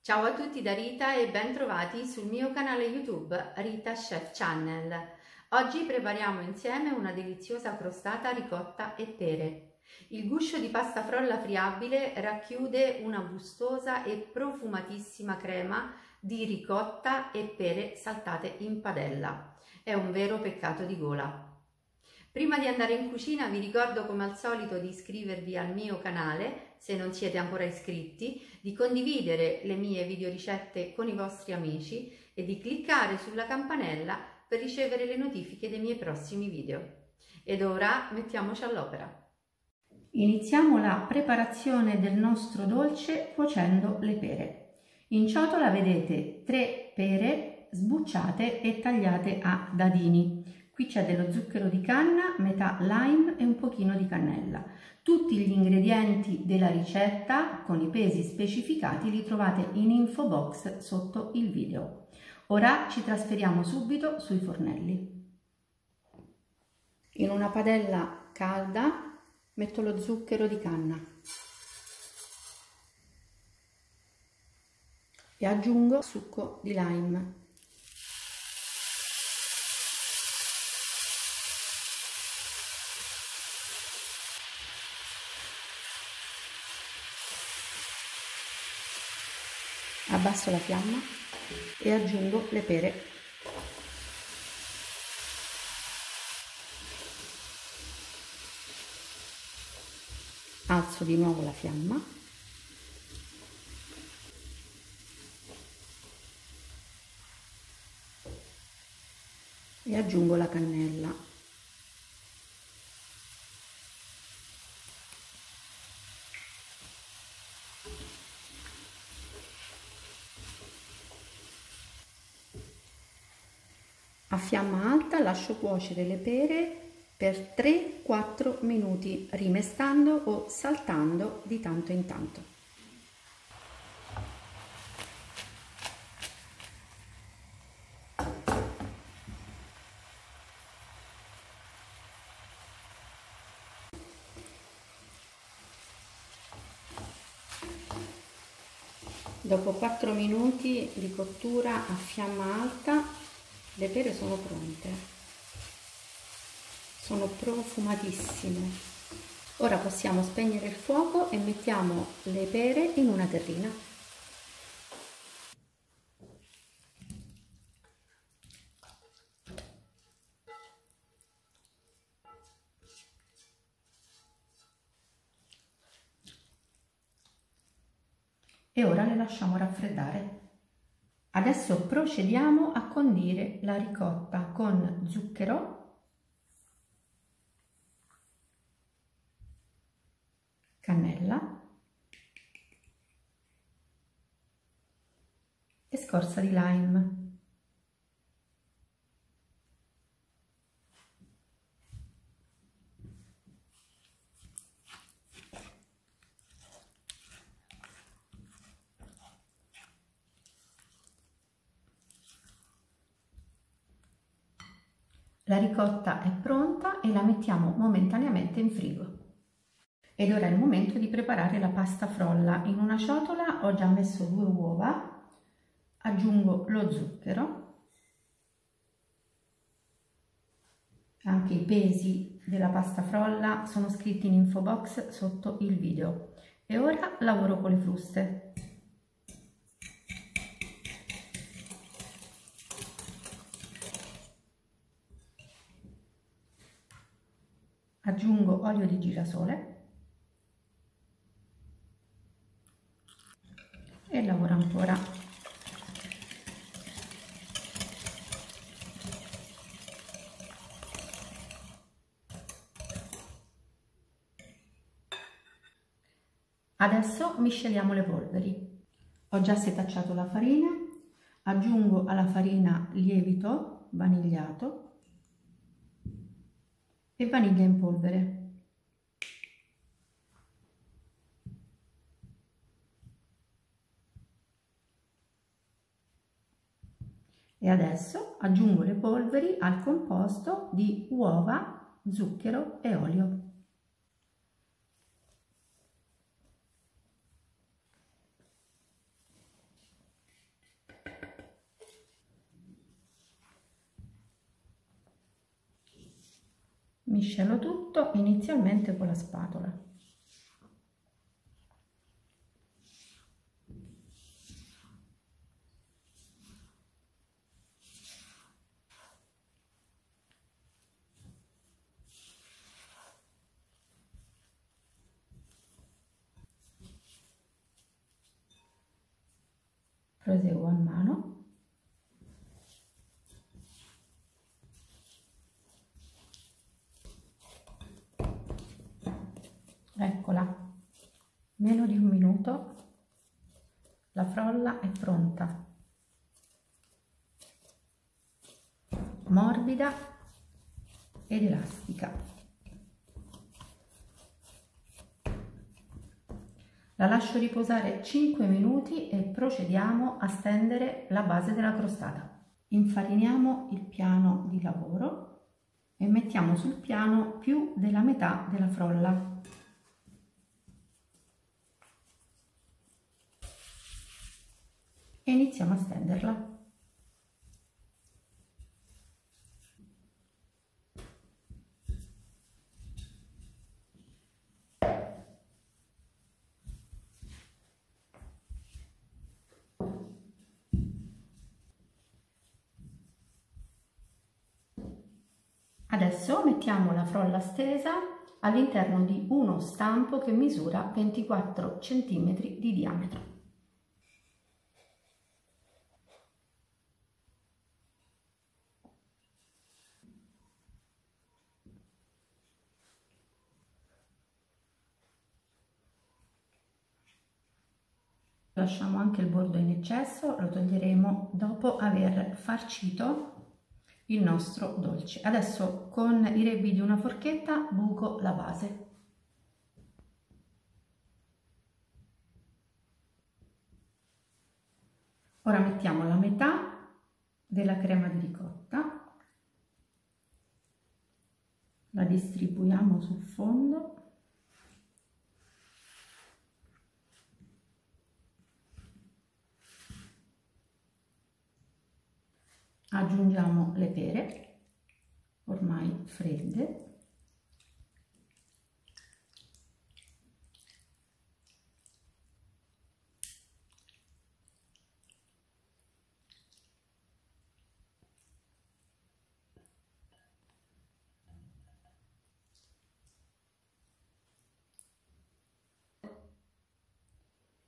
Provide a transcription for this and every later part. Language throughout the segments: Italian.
Ciao a tutti da Rita e ben trovati sul mio canale YouTube Rita Chef Channel. Oggi prepariamo insieme una deliziosa crostata ricotta e pere. Il guscio di pasta frolla friabile racchiude una gustosa e profumatissima crema di ricotta e pere saltate in padella. È un vero peccato di gola. Prima di andare in cucina vi ricordo come al solito di iscrivervi al mio canale se non siete ancora iscritti, di condividere le mie videoricette con i vostri amici e di cliccare sulla campanella per ricevere le notifiche dei miei prossimi video. Ed ora mettiamoci all'opera. Iniziamo la preparazione del nostro dolce cuocendo le pere. In ciotola vedete 3 pere sbucciate e tagliate a dadini. Qui c'è dello zucchero di canna, metà lime e un pochino di cannella. Tutti gli ingredienti della ricetta con i pesi specificati li trovate in info box sotto il video. Ora ci trasferiamo subito sui fornelli. In una padella calda metto lo zucchero di canna e aggiungo succo di lime. Abbasso la fiamma e aggiungo le pere. Alzo di nuovo la fiamma e aggiungo la cannella. A fiamma alta lascio cuocere le pere per 3-4 minuti, rimestando o saltando di tanto in tanto. Dopo 4 minuti di cottura a fiamma alta, le pere sono pronte, sono profumatissime. Ora possiamo spegnere il fuoco e mettiamo le pere in una terrina. E ora le lasciamo raffreddare. Adesso procediamo a condire la ricotta con zucchero, cannella e scorza di lime. La ricotta è pronta e la mettiamo momentaneamente in frigo. Ed ora è il momento di preparare la pasta frolla. In una ciotola ho già messo 2 uova, aggiungo lo zucchero, anche i pesi della pasta frolla sono scritti in info box sotto il video. E ora lavoro con le fruste. Aggiungo olio di girasole e lavoro ancora. Adesso misceliamo le polveri. Ho già setacciato la farina, aggiungo alla farina lievito vanigliato e vaniglia in polvere. E adesso aggiungo le polveri al composto di uova, zucchero e olio. Miscelo tutto inizialmente con la spatola. Proseguo a mano. Eccola, meno di un minuto, la frolla è pronta, morbida ed elastica. La lascio riposare 5 minuti e procediamo a stendere la base della crostata. Infariniamo il piano di lavoro e mettiamo sul piano più della metà della frolla. E iniziamo a stenderla. Adesso mettiamo la frolla stesa all'interno di uno stampo che misura 24 cm di diametro. Lasciamo anche il bordo in eccesso, lo toglieremo dopo aver farcito il nostro dolce. Adesso con i rebbi di una forchetta buco la base. Ora mettiamo la metà della crema di ricotta, la distribuiamo sul fondo. Aggiungiamo le pere, ormai fredde,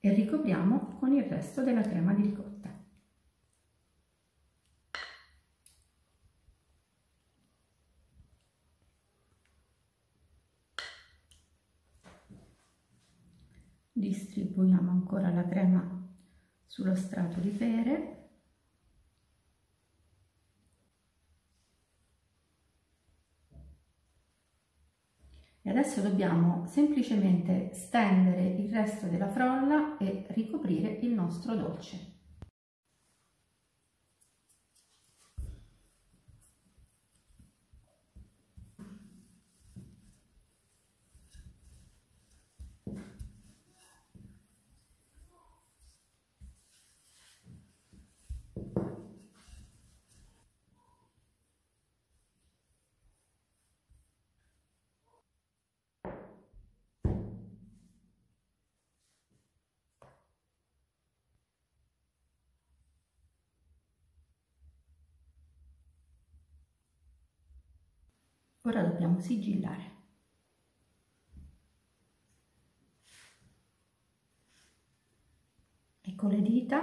e ricopriamo con il resto della crema di ricotta. Distribuiamo ancora la crema sullo strato di pere. E adesso dobbiamo semplicemente stendere il resto della frolla e ricoprire il nostro dolce. Ora dobbiamo sigillare. E con le dita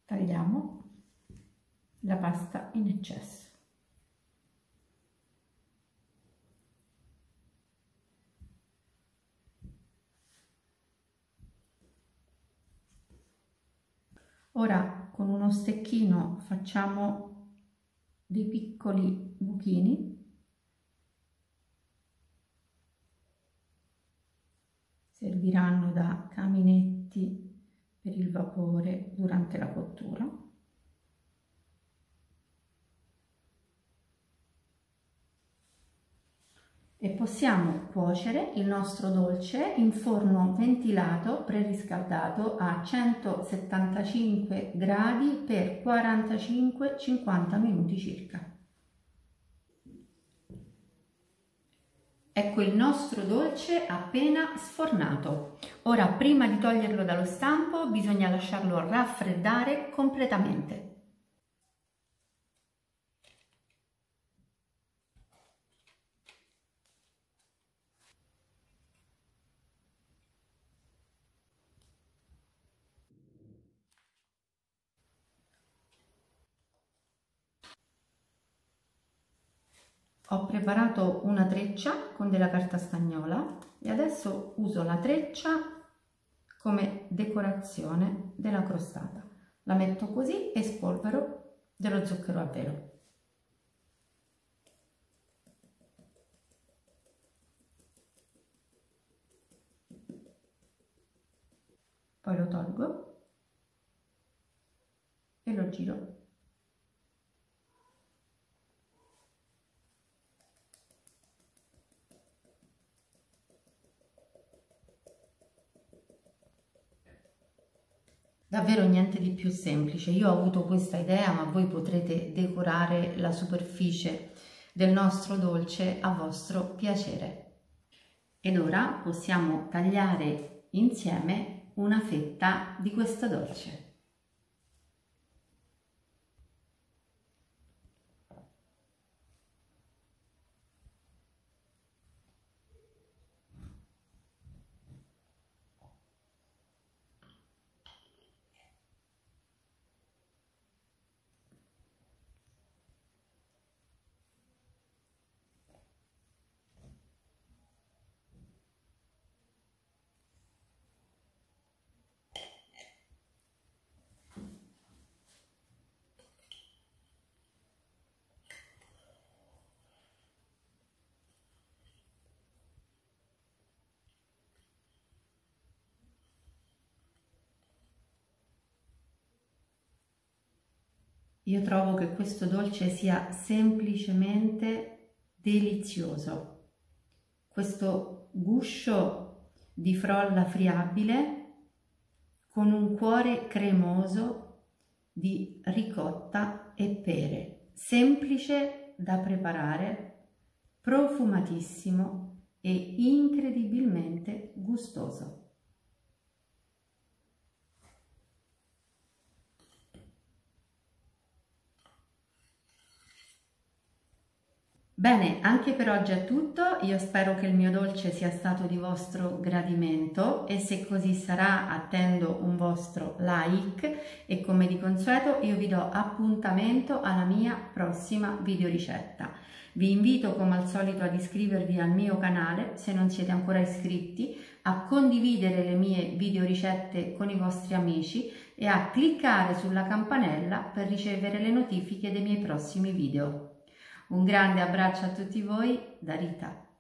tagliamo la pasta in eccesso. Ora con uno stecchino facciamo dei piccoli buchini. Serviranno da caminetti per il vapore durante la cottura. E possiamo cuocere il nostro dolce in forno ventilato preriscaldato a 175 gradi per 45-50 minuti circa. Ecco il nostro dolce appena sfornato. Ora, prima di toglierlo dallo stampo, bisogna lasciarlo raffreddare completamente. Ho preparato una treccia con della carta stagnola e adesso uso la treccia come decorazione della crostata. La metto così e spolvero dello zucchero a velo. Poi lo tolgo e lo giro. Davvero niente di più semplice. Io ho avuto questa idea, ma voi potrete decorare la superficie del nostro dolce a vostro piacere. Ed ora possiamo tagliare insieme una fetta di questo dolce. Io trovo che questo dolce sia semplicemente delizioso. Questo guscio di frolla friabile con un cuore cremoso di ricotta e pere, semplice da preparare, profumatissimo e incredibilmente gustoso. Bene, anche per oggi è tutto, io spero che il mio dolce sia stato di vostro gradimento e se così sarà attendo un vostro like e come di consueto io vi do appuntamento alla mia prossima videoricetta. Vi invito come al solito ad iscrivervi al mio canale se non siete ancora iscritti, a condividere le mie videoricette con i vostri amici e a cliccare sulla campanella per ricevere le notifiche dei miei prossimi video. Un grande abbraccio a tutti voi da Rita.